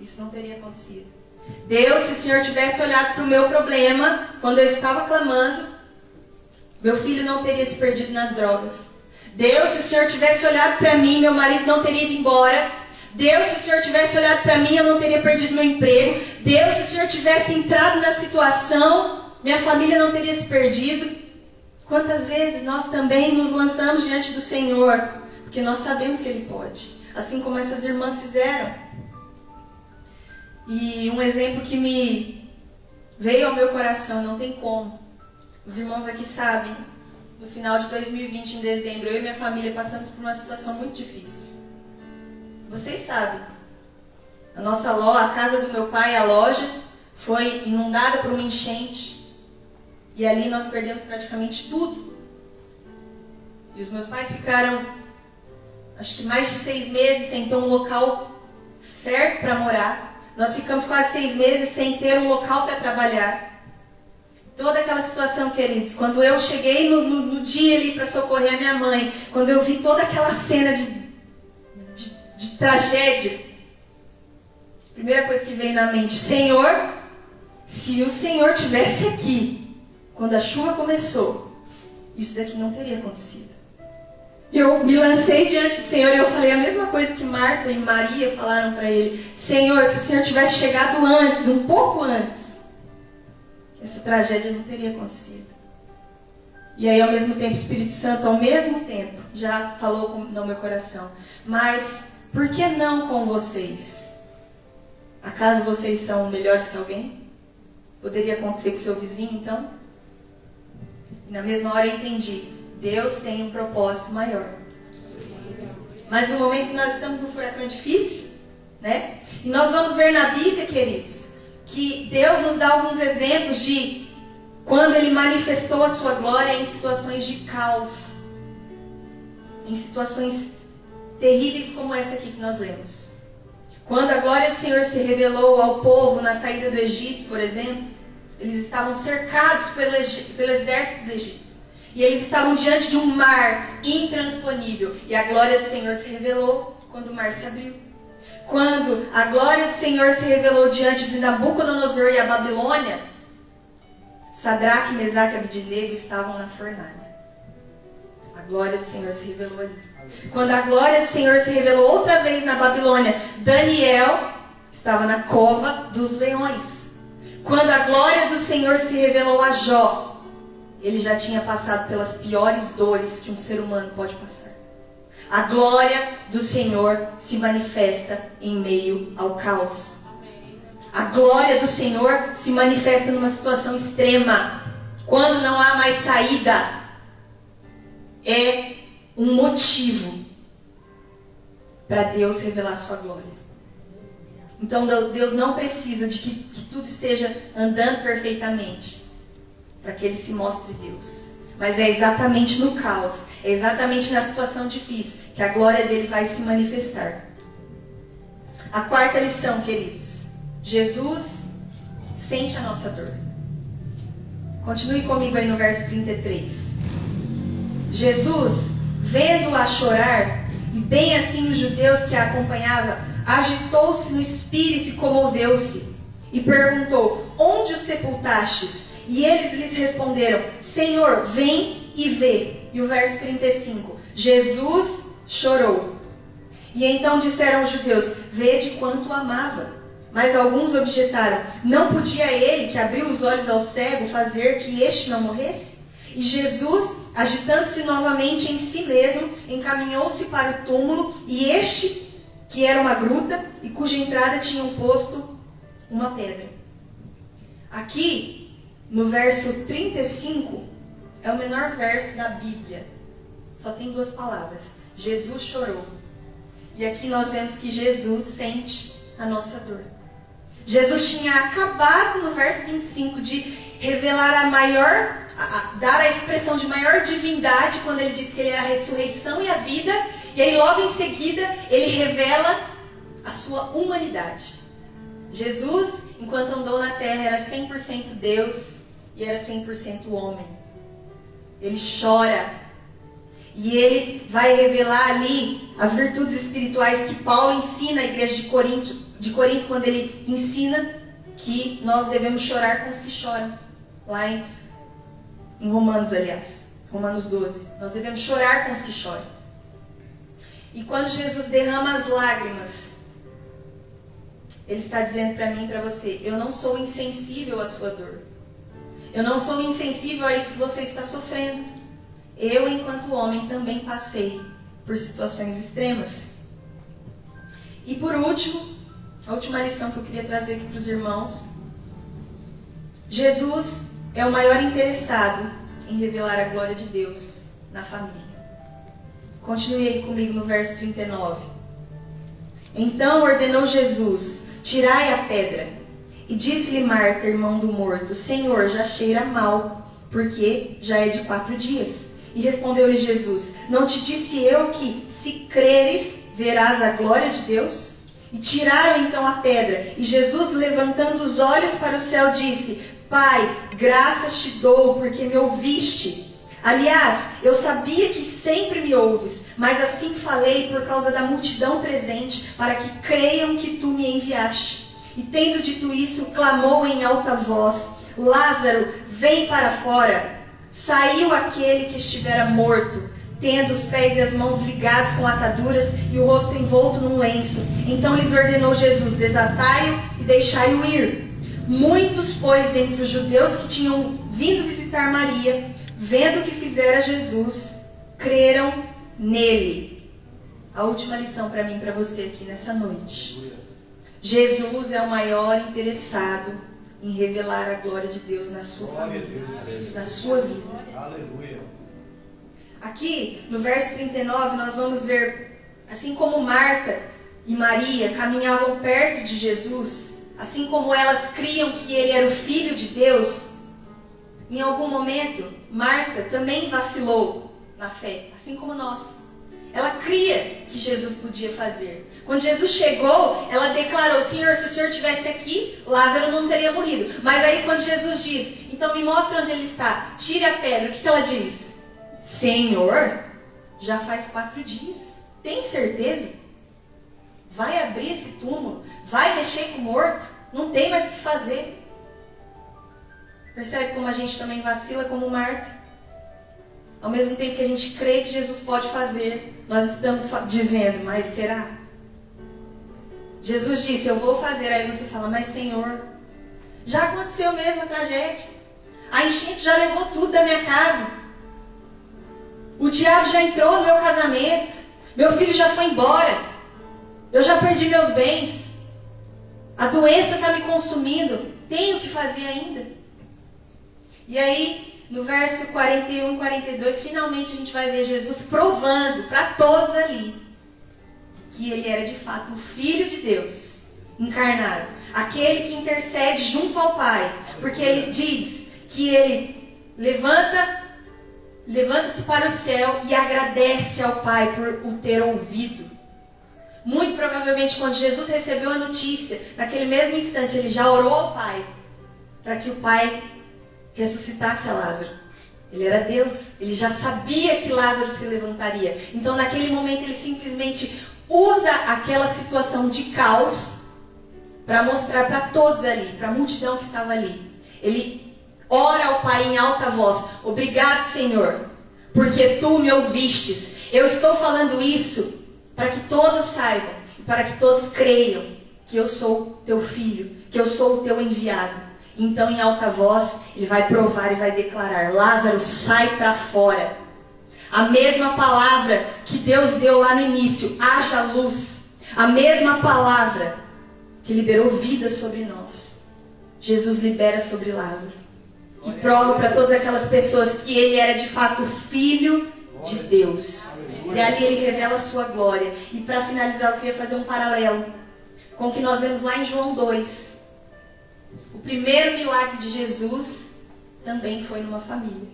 B: isso não teria acontecido. Deus, se o Senhor tivesse olhado para o meu problema, quando eu estava clamando, meu filho não teria se perdido nas drogas. Deus, se o Senhor tivesse olhado para mim, meu marido não teria ido embora. Deus, se o Senhor tivesse olhado para mim, eu não teria perdido meu emprego. Deus, se o Senhor tivesse entrado na situação, minha família não teria se perdido. Quantas vezes nós também nos lançamos diante do Senhor, porque nós sabemos que Ele pode, assim como essas irmãs fizeram. E um exemplo que me veio ao meu coração, não tem como, os irmãos aqui sabem, no final de 2020, em dezembro, eu e minha família passamos por uma situação muito difícil. Vocês sabem, a nossa loja, a casa do meu pai, a loja, foi inundada por uma enchente. E ali nós perdemos praticamente tudo. E os meus pais ficaram, acho que mais de 6 meses sem ter um local certo para morar. Nós ficamos quase 6 meses sem ter um local para trabalhar. Toda aquela situação, queridos, quando eu cheguei no dia ali para socorrer a minha mãe, quando eu vi toda aquela cena de tragédia, a primeira coisa que veio na mente: Senhor, se o Senhor tivesse aqui quando a chuva começou, isso daqui não teria acontecido. Eu me lancei diante do Senhor e eu falei a mesma coisa que Marta e Maria falaram para ele: Senhor, se o Senhor tivesse chegado antes, um pouco antes, essa tragédia não teria acontecido. E aí, ao mesmo tempo, o Espírito Santo, ao mesmo tempo, já falou no meu coração: mas por que não com vocês? Acaso vocês são melhores que alguém? Poderia acontecer com o seu vizinho, então? E na mesma hora eu entendi: Deus tem um propósito maior. Mas no momento que nós estamos num furacão difícil, né? E nós vamos ver na Bíblia, queridos, que Deus nos dá alguns exemplos de quando Ele manifestou a sua glória em situações de caos, em situações terríveis como essa aqui que nós lemos. Quando a glória do Senhor se revelou ao povo na saída do Egito, por exemplo, eles estavam cercados pelo exército do Egito. E eles estavam diante de um mar intransponível. E a glória do Senhor se revelou quando o mar se abriu. Quando a glória do Senhor se revelou diante de Nabucodonosor e a Babilônia, Sadraque, Mesaque e Abednego estavam na fornalha. A glória do Senhor se revelou ali. Quando a glória do Senhor se revelou outra vez na Babilônia, Daniel estava na cova dos leões. Quando a glória do Senhor se revelou a Jó, ele já tinha passado pelas piores dores que um ser humano pode passar. A glória do Senhor se manifesta em meio ao caos. A glória do Senhor se manifesta numa situação extrema. Quando não há mais saída, é um motivo para Deus revelar a sua glória. Então Deus não precisa de que tudo esteja andando perfeitamente para que Ele se mostre Deus. Mas é exatamente no caos, é exatamente na situação difícil que a glória dele vai se manifestar. A quarta lição, queridos: Jesus sente a nossa dor. Continue comigo aí no verso 33. Jesus, vendo-a chorar, e bem assim os judeus que a acompanhavam, agitou-se no espírito e comoveu-se, e perguntou: onde o sepultastes? E eles lhes responderam: Senhor, vem e vê. E o verso 35: Jesus chorou. E então disseram os judeus: vede quanto o amava. Mas alguns objetaram: não podia ele, que abriu os olhos ao cego, fazer que este não morresse? E Jesus, agitando-se novamente em si mesmo, encaminhou-se para o túmulo, e este, que era uma gruta, e cuja entrada tinham posto uma pedra. Aqui, no verso 35, é o menor verso da Bíblia. Só tem 2 palavras: Jesus chorou. E aqui nós vemos que Jesus sente a nossa dor. Jesus tinha acabado no verso 25 de revelar dar a expressão de maior divindade, quando ele disse que ele era a ressurreição e a vida. E aí logo em seguida ele revela a sua humanidade. Jesus, enquanto andou na terra, era 100% Deus e era 100% homem. Ele chora. E ele vai revelar ali as virtudes espirituais que Paulo ensina à igreja de Corinto, quando ele ensina que nós devemos chorar com os que choram. Lá em Romanos, aliás. Romanos 12. Nós devemos chorar com os que choram. E quando Jesus derrama as lágrimas, Ele está dizendo para mim e para você: eu não sou insensível à sua dor. Eu não sou insensível a isso que você está sofrendo. Eu, enquanto homem, também passei por situações extremas. E por último, a última lição que eu queria trazer aqui para os irmãos: Jesus é o maior interessado em revelar a glória de Deus na família. Continue aí comigo no verso 39. Então ordenou Jesus: tirai a pedra. E disse-lhe Marta, irmã do morto: Senhor, já cheira mal, porque já é de 4 dias. E respondeu-lhe Jesus: não te disse eu que, se creres, verás a glória de Deus? E tiraram então a pedra. E Jesus, levantando os olhos para o céu, disse: Pai, graças te dou, porque me ouviste. Aliás, eu sabia que sempre me ouves, mas assim falei por causa da multidão presente, para que creiam que tu me enviaste. E tendo dito isso, clamou em alta voz: Lázaro, vem para fora. Saiu aquele que estivera morto, tendo os pés e as mãos ligados com ataduras e o rosto envolto num lenço. Então lhes ordenou Jesus: desatai-o e deixai-o ir. Muitos, pois, dentre os judeus que tinham vindo visitar Maria, vendo o que fizera Jesus, creram nele. A última lição para mim e para você aqui nessa noite. Jesus é o maior interessado em revelar a glória de Deus na sua família, na sua vida.
A: Aleluia.
B: Aqui, no verso 39, nós vamos ver, assim como Marta e Maria caminhavam perto de Jesus, assim como elas criam que ele era o Filho de Deus, em algum momento, Marta também vacilou na fé, assim como nós. Ela cria que Jesus podia fazer. Quando Jesus chegou, ela declarou: Senhor, se o Senhor estivesse aqui, Lázaro não teria morrido. Mas aí quando Jesus diz: então me mostra onde ele está, tire a pedra, o que ela diz? Senhor, já faz 4 dias. Tem certeza? Vai abrir esse túmulo? Vai mexer com o morto? Não tem mais o que fazer. Percebe como a gente também vacila como Marta? Ao mesmo tempo que a gente crê que Jesus pode fazer, nós estamos dizendo: mas será? Jesus disse: eu vou fazer. Aí você fala: mas Senhor, já aconteceu mesmo a tragédia. A enchente já levou tudo da minha casa. O diabo já entrou no meu casamento. Meu filho já foi embora. Eu já perdi meus bens. A doença está me consumindo. Tenho que fazer ainda. E aí, no verso 41 e 42, finalmente a gente vai ver Jesus provando para todos ali que ele era de fato o Filho de Deus encarnado. Aquele que intercede junto ao Pai. Porque ele diz que ele levanta-se para o céu e agradece ao Pai por o ter ouvido. Muito provavelmente, quando Jesus recebeu a notícia, naquele mesmo instante, ele já orou ao Pai para que o Pai ressuscitasse a Lázaro. Ele era Deus, ele já sabia que Lázaro se levantaria. Então, naquele momento, ele simplesmente usa aquela situação de caos para mostrar para todos ali, para a multidão que estava ali. Ele ora ao Pai em alta voz: obrigado, Senhor, porque tu me ouvistes. Eu estou falando isso para que todos saibam, para que todos creiam que eu sou teu filho, que eu sou o teu enviado. Então, em alta voz, ele vai provar e vai declarar: Lázaro, sai para fora. A mesma palavra que Deus deu lá no início: haja luz. A mesma palavra que liberou vida sobre nós, Jesus libera sobre Lázaro. E prova para todas aquelas pessoas que ele era de fato Filho de Deus. E ali ele revela a sua glória. E para finalizar, eu queria fazer um paralelo com o que nós vemos lá em João 2. O primeiro milagre de Jesus também foi numa família.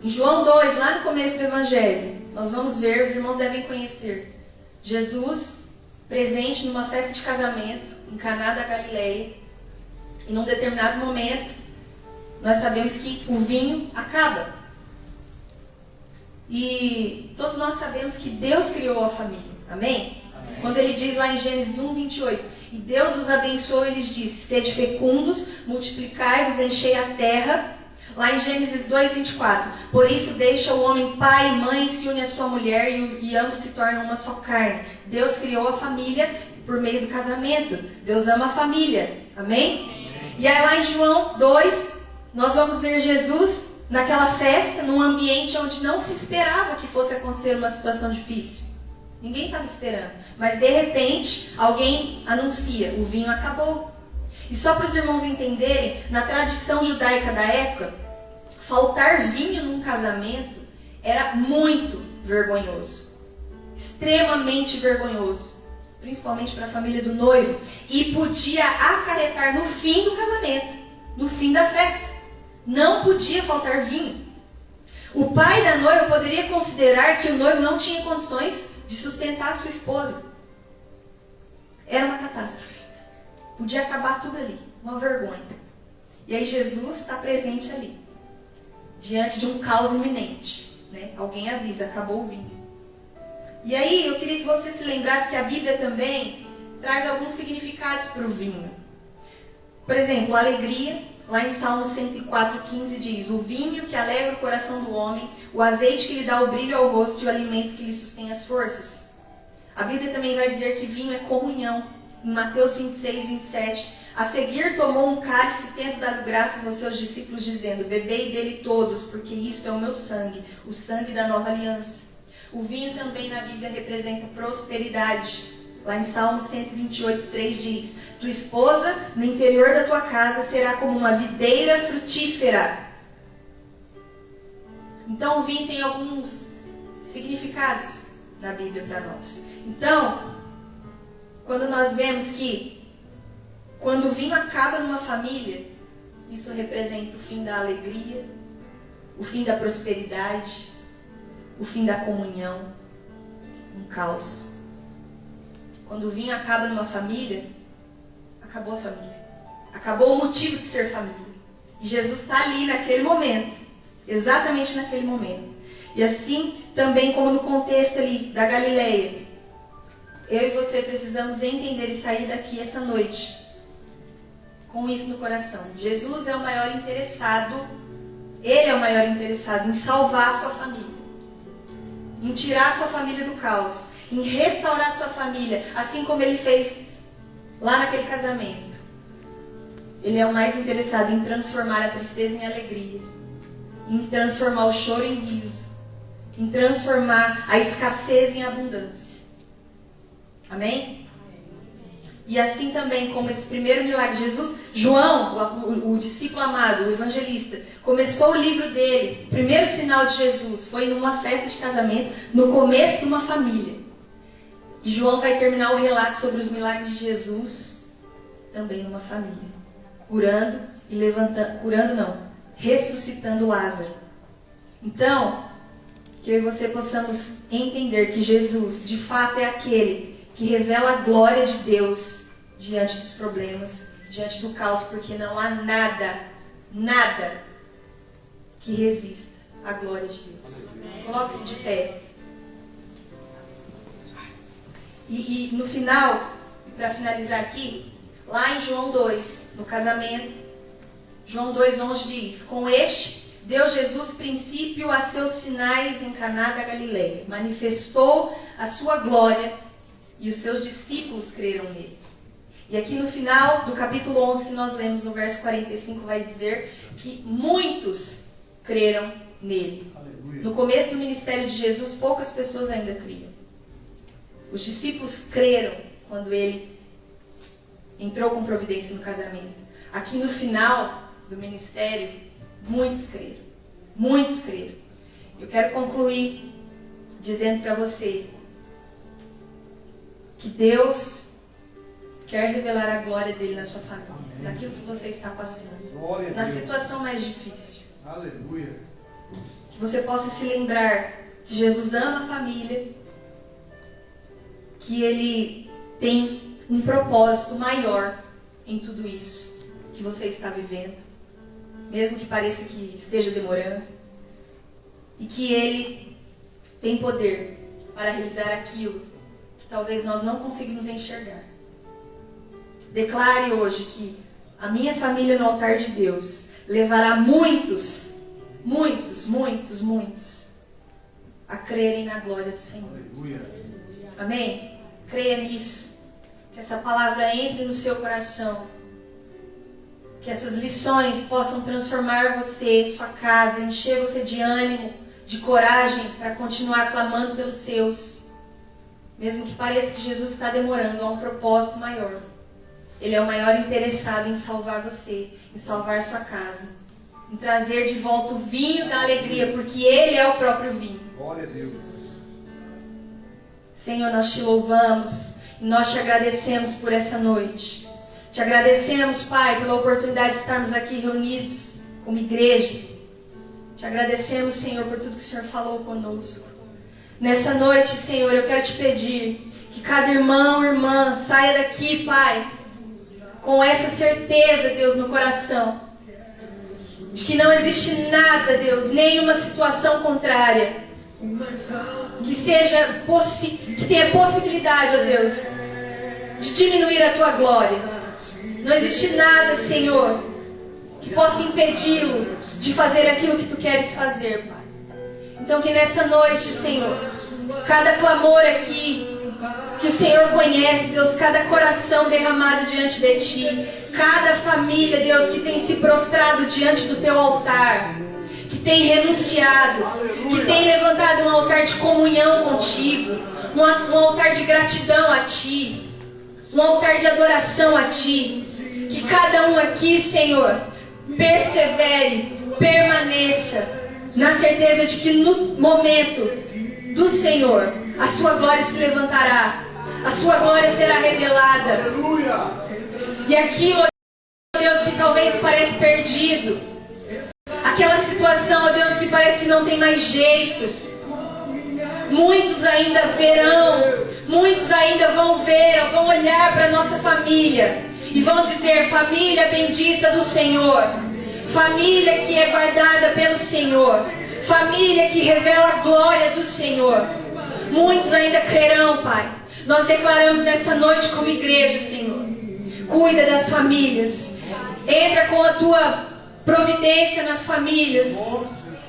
B: Em João 2, lá no começo do Evangelho, nós vamos ver, os irmãos devem conhecer, Jesus presente numa festa de casamento em Caná da Galileia. E num determinado momento, nós sabemos que o vinho acaba. E todos nós sabemos que Deus criou a família. Amém? Amém. Quando ele diz lá em Gênesis 1, 28, e Deus os abençoou e lhes disse: sede fecundos, multiplicai-vos, enchei a terra. Lá em Gênesis 2, 24, por isso deixa o homem pai e mãe, se une à sua mulher e ambos se tornam uma só carne. Deus criou a família por meio do casamento. Deus ama a família. Amém? Amém. E aí lá em João 2, nós vamos ver Jesus naquela festa, num ambiente onde não se esperava que fosse acontecer uma situação difícil. Ninguém estava esperando. Mas de repente, alguém anuncia: o vinho acabou. E só para os irmãos entenderem, na tradição judaica da época, faltar vinho num casamento era muito vergonhoso. Extremamente vergonhoso. Principalmente para a família do noivo. E podia acarretar no fim do casamento, no fim da festa. Não podia faltar vinho. O pai da noiva poderia considerar que o noivo não tinha condições de sustentar a sua esposa. Era uma catástrofe. Podia acabar tudo ali. Uma vergonha. E aí Jesus está presente ali. Diante de um caos iminente. Né? Alguém avisa, acabou o vinho. E aí eu queria que você se lembrasse que a Bíblia também traz alguns significados para o vinho. Por exemplo, alegria. Lá em Salmo 104:15 diz: o vinho que alegra o coração do homem, o azeite que lhe dá o brilho ao rosto e o alimento que lhe sustém as forças. A Bíblia também vai dizer que vinho é comunhão. Em Mateus 26:27, a seguir tomou um cálice tendo dado graças aos seus discípulos, dizendo: bebei dele todos, porque isto é o meu sangue, o sangue da nova aliança. O vinho também na Bíblia representa prosperidade. Lá em Salmo 128:3 diz: tua esposa no interior da tua casa será como uma videira frutífera. Então o vinho tem alguns significados na Bíblia para nós. Então, quando nós vemos que quando o vinho acaba numa família, isso representa o fim da alegria, o fim da prosperidade, o fim da comunhão, um caos. Quando o vinho acaba numa família, acabou a família. Acabou o motivo de ser família. E Jesus está ali naquele momento. Exatamente naquele momento. E assim, também como no contexto ali da Galileia, eu e você precisamos entender e sair daqui essa noite com isso no coração. Jesus é o maior interessado, Ele é o maior interessado em salvar a sua família. Em tirar a sua família do caos. Em restaurar a sua família, assim como Ele fez lá naquele casamento. Ele é o mais interessado em transformar a tristeza em alegria, em transformar o choro em riso, em transformar a escassez em abundância. Amém? E assim também como esse primeiro milagre de Jesus, João, o discípulo amado, o evangelista, começou o livro dele, o primeiro sinal de Jesus foi numa festa de casamento, no começo de uma família. E João vai terminar o relato sobre os milagres de Jesus também numa família. Curando e levantando, ressuscitando Lázaro. Então, que eu e você possamos entender que Jesus, de fato, é aquele que revela a glória de Deus diante dos problemas, diante do caos, porque não há nada que resista à glória de Deus. Coloque-se de pé. E no final, para finalizar aqui, lá em João 2, no casamento, João 2:11 diz: com este, deu Jesus princípio a seus sinais em Caná da Galileia. Manifestou a sua glória e os seus discípulos creram nele. E aqui no final do capítulo 11 que nós lemos, no verso 45, vai dizer que muitos creram nele. Aleluia. No começo do ministério de Jesus, poucas pessoas ainda criam. Os discípulos creram quando ele entrou com providência no casamento. Aqui no final do ministério, muitos creram. Muitos creram. Eu quero concluir dizendo para você que Deus quer revelar a glória dele na sua família, naquilo que você está passando, na situação mais difícil.
A: Aleluia.
B: Que você possa se lembrar que Jesus ama a família, que Ele tem um propósito maior em tudo isso que você está vivendo, mesmo que pareça que esteja demorando, e que Ele tem poder para realizar aquilo que talvez nós não conseguimos enxergar. Declare hoje que a minha família no altar de Deus levará muitos a crerem na glória do Senhor. Aleluia. Amém? Creia nisso. Que essa palavra entre no seu coração. Que essas lições possam transformar você, sua casa, encher você de ânimo, de coragem para continuar clamando pelos seus. Mesmo que pareça que Jesus está demorando, há um propósito maior. Ele é o maior interessado em salvar você, em salvar sua casa, em trazer de volta o vinho da alegria, porque Ele é o próprio vinho.
A: Glória a Deus.
B: Senhor, nós te louvamos e nós te agradecemos por essa noite. Te agradecemos, Pai, pela oportunidade de estarmos aqui reunidos como igreja. Te agradecemos, Senhor, por tudo que o Senhor falou conosco. Nessa noite, Senhor, eu quero te pedir que cada irmão, irmã, saia daqui, Pai, com essa certeza, Deus, no coração, de que não existe nada, Deus, nenhuma situação contrária, que tenha possibilidade, ó Deus, de diminuir a tua glória. Não existe nada, Senhor, que possa impedi-lo de fazer aquilo que tu queres fazer, Pai. Então que nessa noite, Senhor, cada clamor aqui, que o Senhor conhece, Deus, cada coração derramado diante de Ti, cada família, Deus, que tem se prostrado diante do Teu altar, que tem renunciado, que tem levantado um altar de comunhão contigo, um altar de gratidão a Ti, um altar de adoração a Ti, que cada um aqui, Senhor, persevere, permaneça, na certeza de que no momento do Senhor, a sua glória se levantará, a sua glória será revelada.
A: Aleluia.
B: E aquilo, ó Deus, que talvez pareça perdido, aquela situação, ó Deus, que parece que não tem mais jeito, muitos ainda verão, muitos ainda vão ver, vão olhar para a nossa família e vão dizer: família bendita do Senhor, família que é guardada pelo Senhor, família que revela a glória do Senhor. Muitos ainda crerão, Pai. Nós declaramos nessa noite como igreja, Senhor, cuida das famílias, entra com a Tua providência nas famílias,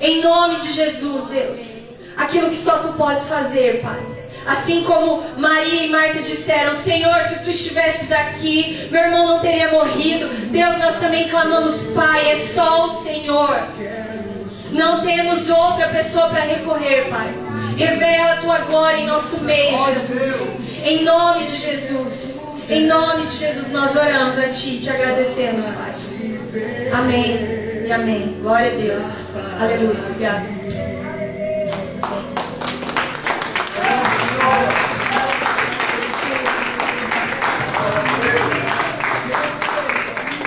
B: em nome de Jesus, Deus, aquilo que só Tu podes fazer, Pai. Assim como Maria e Marta disseram: Senhor, se Tu estivesses aqui, meu irmão não teria morrido. Deus, nós também clamamos: Pai, é só o Senhor, não temos outra pessoa para recorrer, Pai. Revela a Tua glória em nosso meio, Jesus. Em nome de Jesus, em nome de Jesus, nós oramos a Ti e Te agradecemos, Pai. Amém e amém. Glória a Deus. Aleluia. Obrigada.